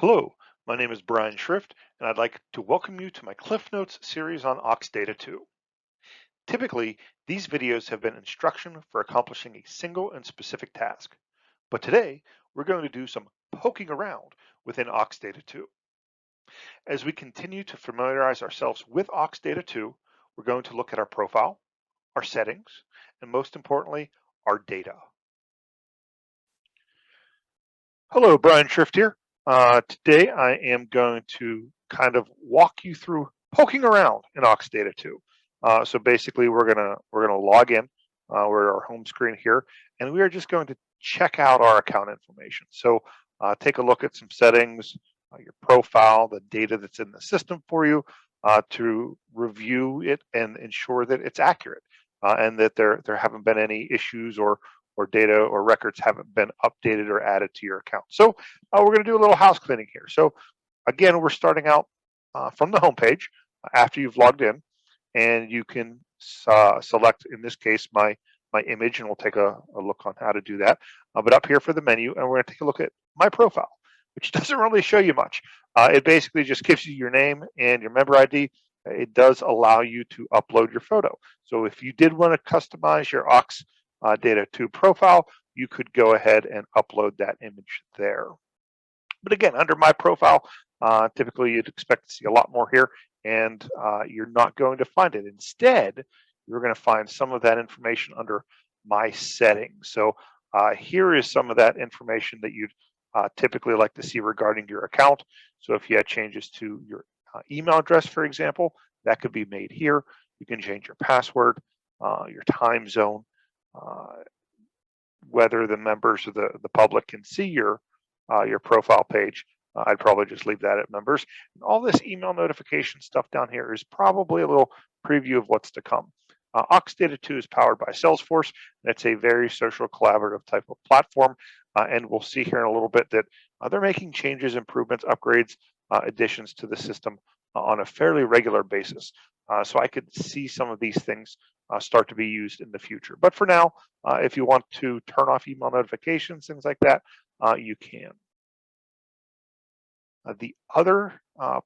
Hello, my name is Brian Schrift, and I'd like to welcome you to my Cliff Notes series on AUXDATA II. Typically, these videos have been instruction for accomplishing a single and specific task, but today we're going to do some poking around within AUXDATA II. As we continue to familiarize ourselves with AUXDATA II, we're going to look at our profile, our settings, and most importantly, our data. Hello, Brian Schrift here. Today I am going to kind of walk you through poking around in AUXDATA II. So basically, we're gonna log in. We're at our home screen here, and we are just going to check out our account information. So take a look at some settings, your profile, the data that's in the system for you, to review it and ensure that it's accurate, and that there haven't been any issues or data or records haven't been updated or added to your account. So we're going to do a little house cleaning here. So again, we're starting out from the home page after you've logged in, and you can select, in this case, my image, and we'll take a look on how to do that. But up here for the menu, and we're going to take a look at my profile, which doesn't really show you much. It basically just gives you your name and your member ID. It does allow you to upload your photo. So if you did want to customize your AUXDATA II profile, you could go ahead and upload that image there. But again, under my profile, typically you'd expect to see a lot more here, and you're not going to find it. Instead, you're going to find some of that information under my settings. So here is some of that information that you'd typically like to see regarding your account. So if you had changes to your email address, for example, that could be made here. You can change your password, your time zone, whether the members of the public can see your profile page. I'd probably just leave that at members. And all this email notification stuff down here is probably a little preview of what's to come. AUXDATA II is powered by Salesforce, and it's a very social collaborative type of platform. And we'll see here in a little bit that they're making changes, improvements, upgrades, additions to the system on a fairly regular basis. So I could see some of these things start to be used in the future. But for now, if you want to turn off email notifications, things like that, you can. The other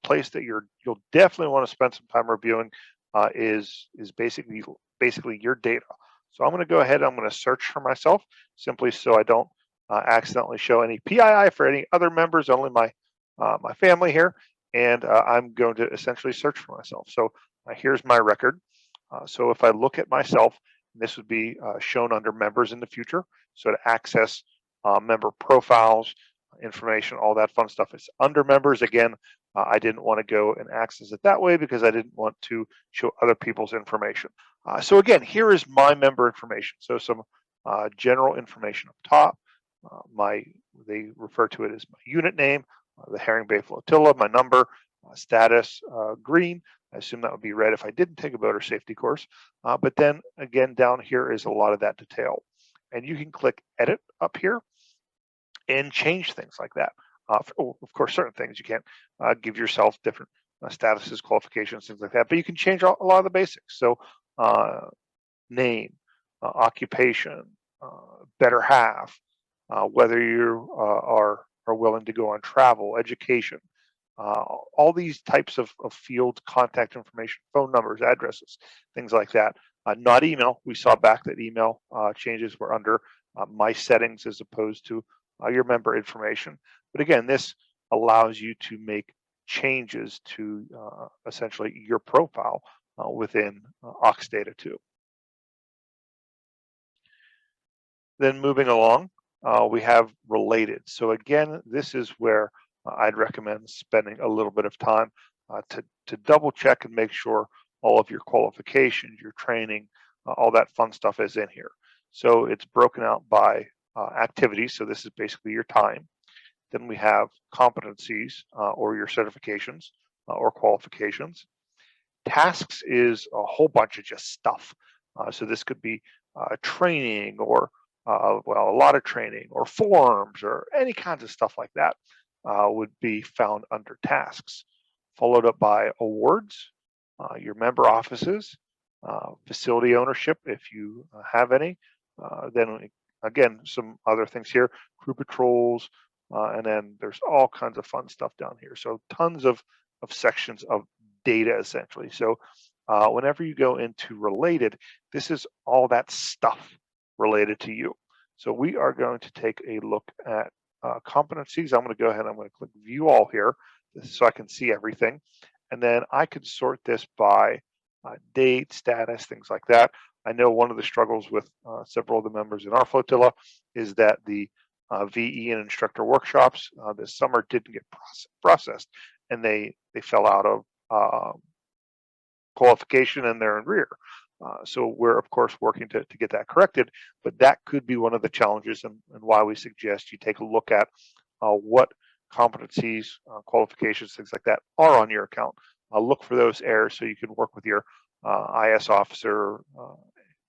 place that you'll definitely want to spend some time reviewing is basically your data. So I'm going to go ahead. I'm going to search for myself simply so I don't accidentally show any PII for any other members, only my family here. And I'm going to essentially search for myself. So here's my record. So if I look at myself, this would be shown under members in the future. So to access member profiles, information, all that fun stuff is under members. Again, I didn't want to go and access it that way because I didn't want to show other people's information. So again, here is my member information. So some general information up top. They refer to it as my unit name, the Herring Bay Flotilla, my number, status green. I assume that would be red if I didn't take a boater safety course. But then again, down here is a lot of that detail. And you can click edit up here and change things like that. Of course, certain things you can't give yourself different statuses, qualifications, things like that, but you can change a lot of the basics. So name, occupation, better half, whether you are willing to go on travel, education, all these types of fields, contact information, phone numbers, addresses, things like that. Not email. We saw back that email changes were under my settings as opposed to your member information. But again, this allows you to make changes to essentially your profile within AUXDATA II. Then moving along, we have related. So again, this is where I'd recommend spending a little bit of time to double check and make sure all of your qualifications, your training, all that fun stuff is in here. So it's broken out by activities. So this is basically your time. Then we have competencies or your certifications or qualifications. Tasks is a whole bunch of just stuff. So this could be training or well, a lot of training or forms or any kinds of stuff like that would be found under tasks, followed up by awards, your member offices, facility ownership if you have any. Then again, some other things here, crew patrols, And then there's all kinds of fun stuff down here. So tons of sections of data essentially. So whenever you go into related, this is all that stuff related to you. So we are going to take a look at competencies. I'm going to go ahead and I'm going to click view all here so I can see everything. And then I can sort this by date, status, things like that. I know one of the struggles with several of the members in our flotilla is that the VE and instructor workshops this summer didn't get processed, and they fell out of qualification and they're in rear. So we're of course working to get that corrected, but that could be one of the challenges and why we suggest you take a look at what competencies, qualifications, things like that are on your account. Look for those errors so you can work with your IS officer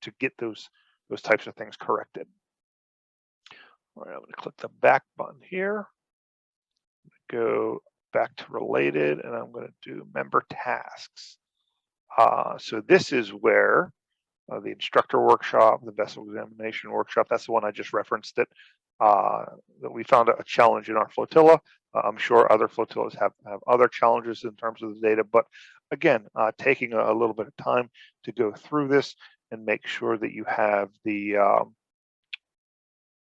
to get those types of things corrected. All right, I'm going to click the back button here, go back to related, and I'm going to do member tasks. So this is where the instructor workshop, the vessel examination workshop, that's the one I just referenced that we found a challenge in our flotilla. I'm sure other flotillas have other challenges in terms of the data, but again, taking a little bit of time to go through this and make sure that you have the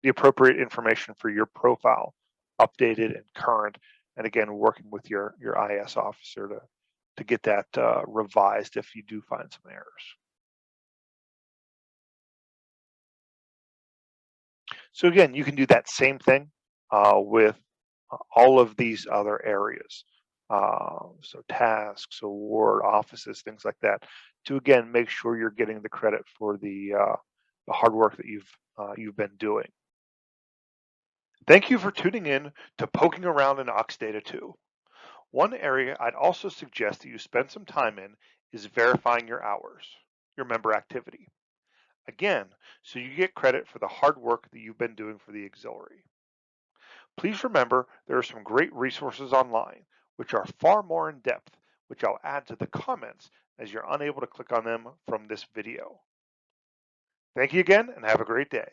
appropriate information for your profile updated and current, and again, working with your IS officer to get that revised if you do find some errors. So again, you can do that same thing with all of these other areas. So tasks, award, offices, things like that, to again make sure you're getting the credit for the hard work that you've been doing. Thank you for tuning in to Poking Around in AUXDATA II. One area I'd also suggest that you spend some time in is verifying your hours, your member activity. Again, so you get credit for the hard work that you've been doing for the auxiliary. Please remember there are some great resources online, which are far more in depth, which I'll add to the comments as you're unable to click on them from this video. Thank you again and have a great day.